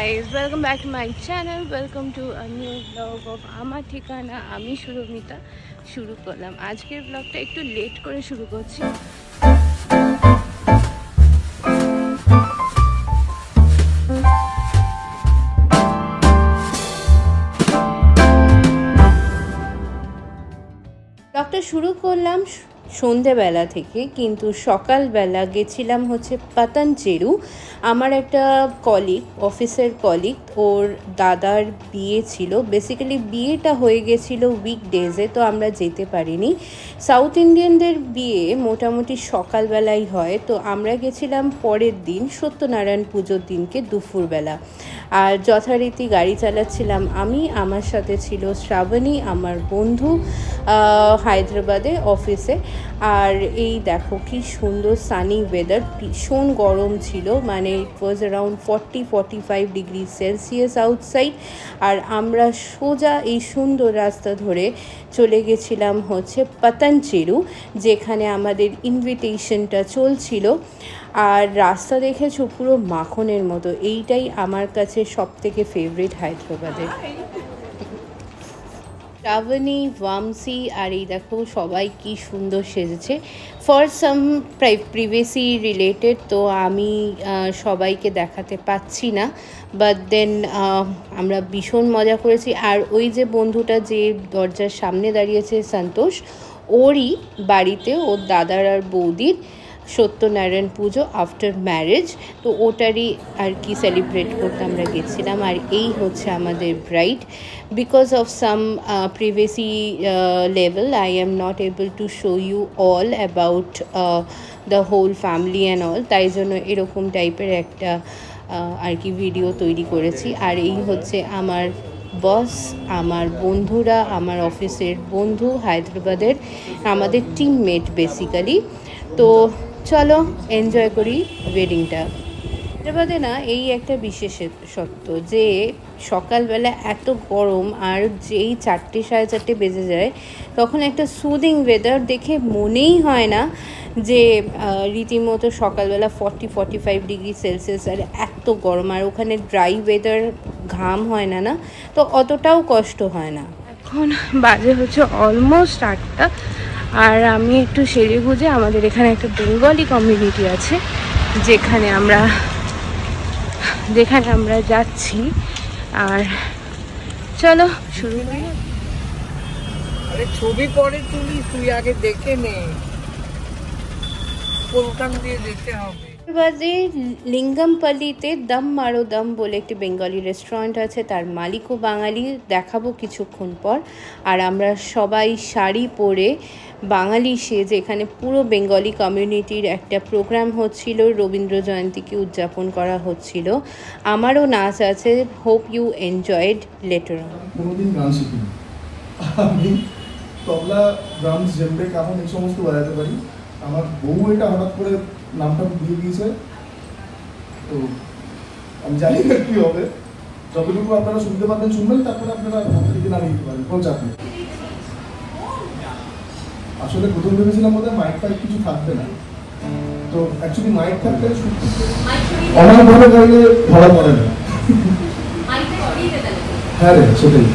guys, welcome back to my channel. Welcome to a new vlog of আমার ঠিকানা। আমি সুরমিতা শুরু করলাম আজকের ব্লগটা একটু লেট করে শুরু করছি। ব্লগটা শুরু করলাম সন্ধ্যেবেলা থেকে, কিন্তু সকালবেলা গেছিলাম হচ্ছে পাতানচেরু। আমার একটা কলিগ, অফিসের কলিগ, ওর দাদার বিয়ে ছিল। বেসিক্যালি বিয়েটা হয়ে গেছিলো উইকডেজে, তো আমরা যেতে পারিনি। সাউথ ইন্ডিয়ানদের বিয়ে মোটামুটি সকালবেলাই হয়, তো আমরা গেছিলাম পরের দিন সত্যনারায়ণ পুজোর দিনকে দুপুরবেলা। আর যথারীতি গাড়ি চালাচ্ছিলাম আমি, আমার সাথে ছিল শ্রাবণী, আমার বন্ধু, হায়দ্রাবাদে অফিসে। আর এই দেখো কি সুন্দর সানি ওয়েদার, ভীষণ গরম ছিল, মানে it was around 40-45 degree Celsius outside. আর আমরা সোজা এই সুন্দর রাস্তা ধরে চলে গেছিলাম হচ্ছে পাতানচেরু, যেখানে আমাদের ইনভিটেশনটা চলছিল। আর রাস্তা দেখেছো পুরো মাখনের মতো, এইটাই আমার কাছে সবথেকে ফেভারিট হায়দ্রাবাদে। শ্রাবণী, ভামসি আর এই দেখো সবাই কি সুন্দর সেজেছে ফর সাম প্রিভেসি রিলেটেড, তো আমি সবাইকে দেখাতে পাচ্ছি না। বাট দেন আমরা ভীষণ মজা করেছি। আর ওই যে বন্ধুটা যে দরজার সামনে দাঁড়িয়েছে সন্তোষ, ওরই বাড়িতে ওর দাদার আর বৌদির সত্যনারায়ণ পুজো আফটার ম্যারেজ, তো ওটারই আর কি সেলিব্রেট করতে আমরা গেছিলাম। আর এই হচ্ছে আমাদের bride. Because of some privacy level I am not able to show you all about the whole family and all, তাই জন্য এরকম টাইপের একটা আর কি ভিডিও তৈরি করেছি। আর এই হচ্ছে আমার বস, আমার বন্ধুরা, আমার অফিসের বন্ধু হায়দ্রাবাদের, আমাদের টিমমেট বেসিক্যালি। তো চলো এনজয় করি ওয়েডিংটা। হায়দ্রাবাদে না এই একটা বিশেষত্ব যে সকালবেলা এত গরম, আর যেই 4-4:30 বেজে যায় তখন একটা সুদিং ওয়েদার দেখে মনেই হয় না যে রীতিমতো সকালবেলা 40-45 ডিগ্রি সেলসিয়াস আর এত গরম। আর ওখানে ড্রাই ওয়েদার, ঘাম হয় না, না তো অতটাও কষ্ট হয় না। এখন বাজে হচ্ছে অলমোস্ট 8টা, আর আমি একটু সেরে গুজে, আমাদের এখানে একটা বেঙ্গলি কমিউনিটি আছে যেখানে আমরা যাচ্ছি। আর চলো শুরু করি। আরে ছবি পরে তুলি, তুই আগে দেখে নে, কোনখান দিয়ে দেখতে হবে। বাজে লিঙ্গমপল্লিতে দম মারো দম বলে একটি বেঙ্গলি রেস্টুরেন্ট আছে, তার মালিকও বাঙালি, দেখাবো কিছুক্ষণ পর। আর আমরা সবাই শাড়ি পরে বাঙালি সেজে, এখানে পুরো বেঙ্গলি কমিউনিটির একটা প্রোগ্রাম হচ্ছিল, রবীন্দ্র জয়ন্তীকে উদযাপন করা হচ্ছিল। আমারও নাচ আছে, hope you enjoyed later on. কোনোদিন গান শিখিনি, আমি তবলা, ড্রামস, জেমবে, কাহন এই সমস্ত বাজাতে পারি। আমার বউ এটা হঠাৎ করে নামটা দিয়ে দিয়েছে, তো আমি জানি না কি হবে। যতটুকু আপনারা শুনতে পারবেন শুনবেন, তারপরে আপনারা দিকে নামিয়ে দিতে পারেন, কোনো চাপ নেই। আসলে প্রথম ভেবেছিলাম বোধহয় মাইক ফাইক কিছু থাকবে না, তো অ্যাকচুয়ালি মাইক থাকলে অনেকভাবে গাইলে ধরা পড়ে না। হ্যাঁ রে, সেটাই।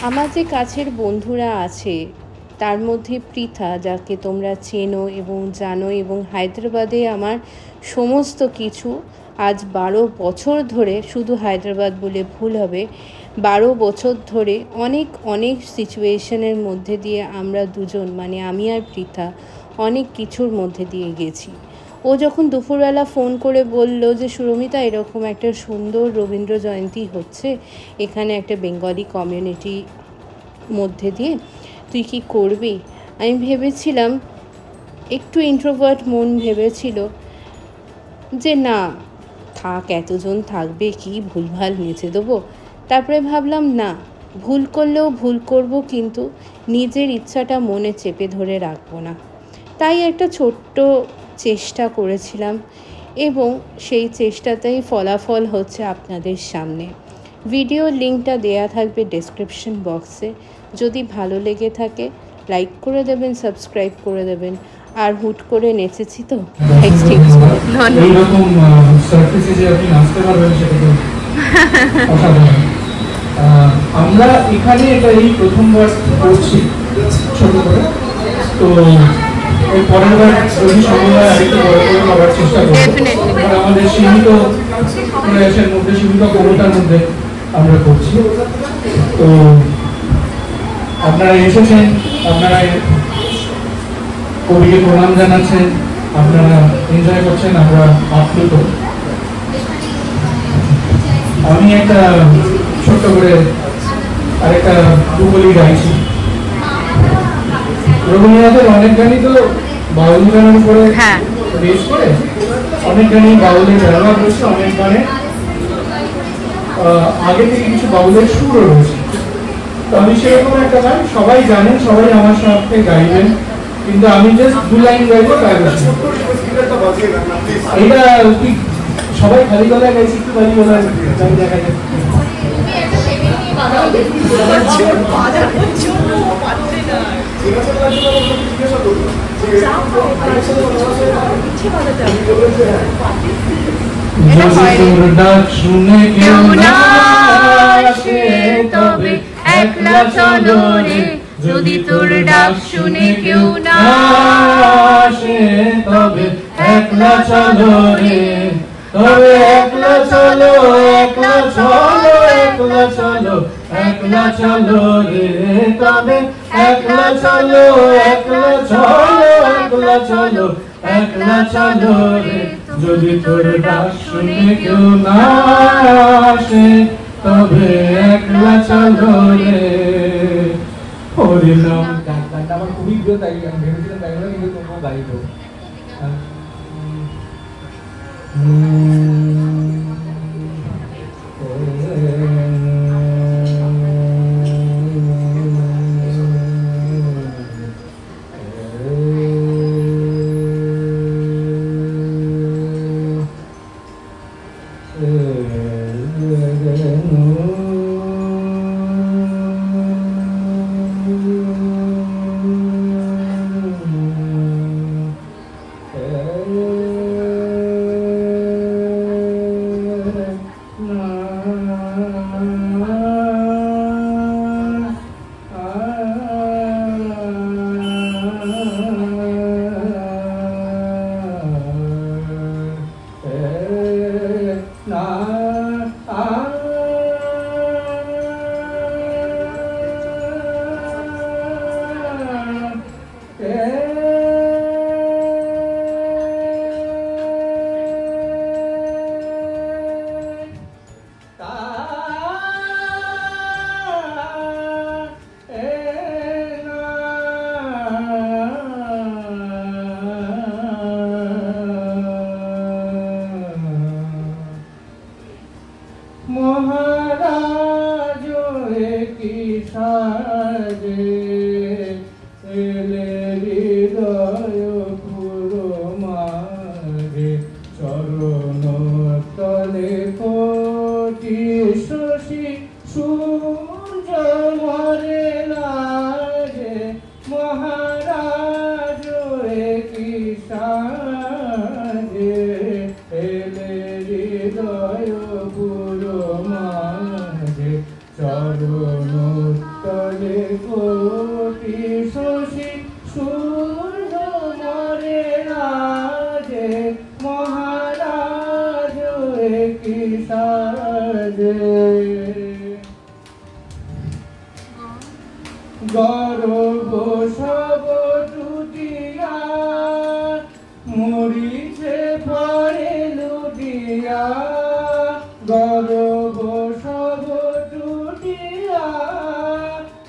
আমার যে কাছের বন্ধুরা আছে তার মধ্যে পৃথা, যাকে তোমরা চেনো এবং জানো, এবং হায়দ্রাবাদে আমার সমস্ত কিছু আজ 12 বছর ধরে, শুধু হায়দ্রাবাদ বলে ভুল হবে, 12 বছর ধরে অনেক সিচুয়েশনের মধ্যে দিয়ে আমরা দুজন, মানে আমি আর পৃথা, অনেক কিছুর মধ্যে দিয়ে গেছি। ও যখন দুপুরবেলা ফোন করে বলল যে সুরমিতা এরকম একটা সুন্দর রবীন্দ্র জয়ন্তী হচ্ছে এখানে একটা বেঙ্গলি কমিউনিটি মধ্যে দিয়ে, তুই কি করবি? আমি ভেবেছিলাম, একটু ইন্ট্রোভার্ট মন ভেবেছিল যে না থাক, এতজন থাকবে, কি ভুলভাল নেচে দেবো। তারপরে ভাবলাম না, ভুল করলেও ভুল করব, কিন্তু নিজের ইচ্ছাটা মনে চেপে ধরে রাখবো না। তাই একটা ছোট্ট চেষ্টা করেছিলাম এবং সেই চেষ্টাতেই ফলাফল হচ্ছে আপনাদের সামনে। ভিডিওর লিঙ্কটা দেয়া থাকবে ডেসক্রিপশন বক্সে। যদি ভালো লেগে থাকে লাইক করে দেবেন, সাবস্ক্রাইব করে দেবেন। আর হুট করে নেচেছি তো, এইরকম সার্ফেসে যে আপনি নাচতে পারবেন সেটা তো অসাধারণ। আমরা এখানে এটা এই প্রথমবার করছি ছোট করে, তো এর পরের বার যদি সম্ভব হয় আরেকটু বড় করে করার চেষ্টা করবো। কারণ আমাদের সীমিত প্রয়াসের মধ্যে, সীমিত ক্ষমতার মধ্যে আমরা করছি। তো আপনারা এসেছেন, আপনারা কবিকে প্রণাম জানাচ্ছেন, আপনারা এনজয় করছেন, আমরা আপ্লুত। আমি একটা ছোট্ট করে আরেকটা দুবলি গাইছি। রবীন্দ্রনাথের অনেক গানই তো বাউল গানের উপরে বেস করে, অনেক গানই বাউলের ব্যবহার রয়েছে, অনেক গানে আগে থেকে কিছু বাউলের সুরও রয়েছে। তো আমি সেরকম একটা গান, সবাই জানেন, সবাই আমার সাথে গাইবেন, কিন্তু আমি জাস্ট 2 লাইন গাইবো। এটা কি সবাই খালি গলায় গাইছি? একটু খালি গলায় গান দেখা যায়। শুনে কেউ না আসে তবে একলা চলো রে, যদি তোর ডাক শুনে কেউ না আসে তবে একলা চলো রে, তবে একলা চলো, একলা চলো, একলা চলো, একলা চলো রে, তবে একলা চলো, একলা চলো, একলা চলো, একলা চলো রে, যদি তোর ডাক শুনে কেউ না আসে তবে একলা চলো রে। হরিনাম গানটা আমার খুবই প্রিয়, তাই আমি ভেবেছিলাম তাই না, কিন্তু তবুও গাইবো। গর্ব সব টুটিয়া মরিছে পরে লুটিয়া, গর্ব সব টুটিয়া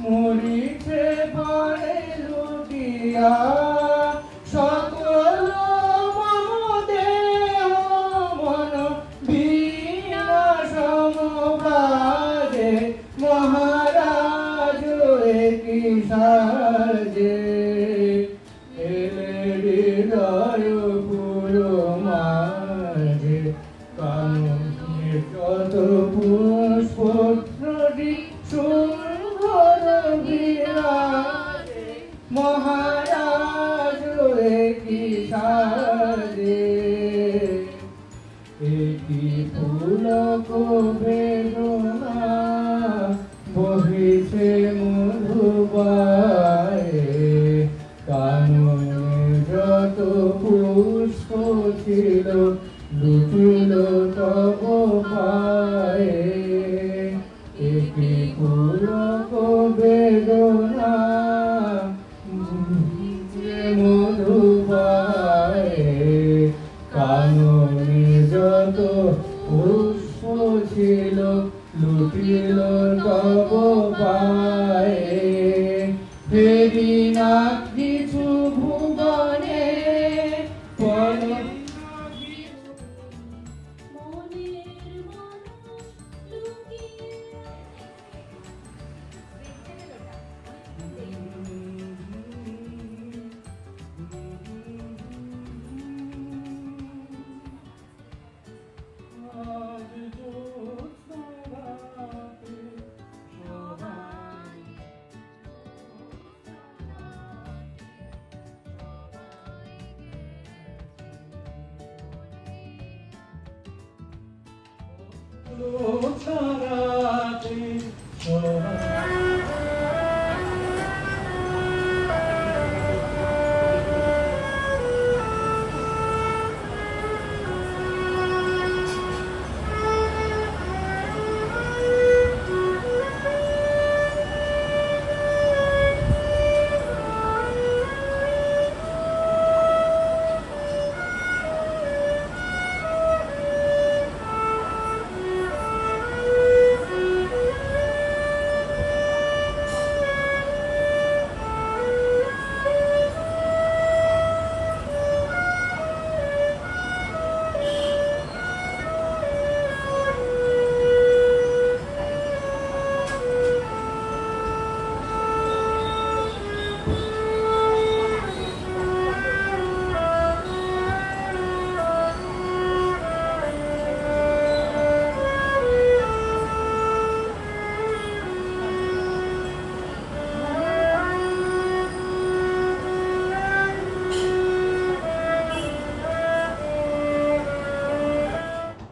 মরিছে পরে লুটিয়া, সকল মমদেহ মন বিনা সমবাদে মহারাজ পুলক বেদনা মধু পায়ে কাননে যত পুষ্প ছিল লুটিল তব পায়ে ফেরি না কিছু ভুবনে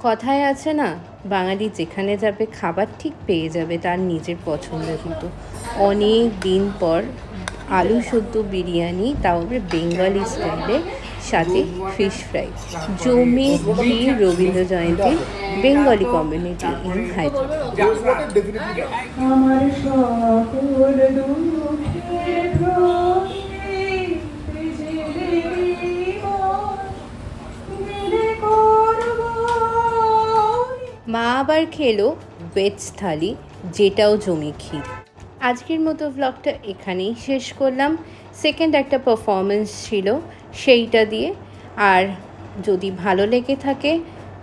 কথায় আছে না, বাঙালি যেখানে যাবে খাবার ঠিক পেয়ে যাবে তার নিজের পছন্দের মতো। অনেক দিন পর আলু সেদ্ধ বিরিয়ানি, তাও বেঙ্গলি স্টাইলে, সাথে ফিশ ফ্রাই, জমে খেয়ে Rabindra Jayanti Bengali community in Hyderabad. আমার সকল দুঃখের মা আবার খেলো ভেজ থালি, যেটাও জমি ক্ষীর। আজকের মতো ব্লগটা এখানেই শেষ করলাম। সেকেন্ড একটা পারফরমেন্স ছিল সেইটা দিয়ে। আর যদি ভালো লেগে থাকে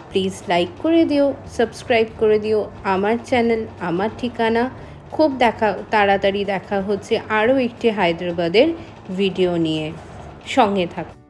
প্লিজ লাইক করে দিও, সাবস্ক্রাইব করে দিও আমার চ্যানেল আমার ঠিকানা। খুব তাড়াতাড়ি দেখা হচ্ছে আরও একটি হায়দ্রাবাদের ভিডিও নিয়ে। সঙ্গে থাকো।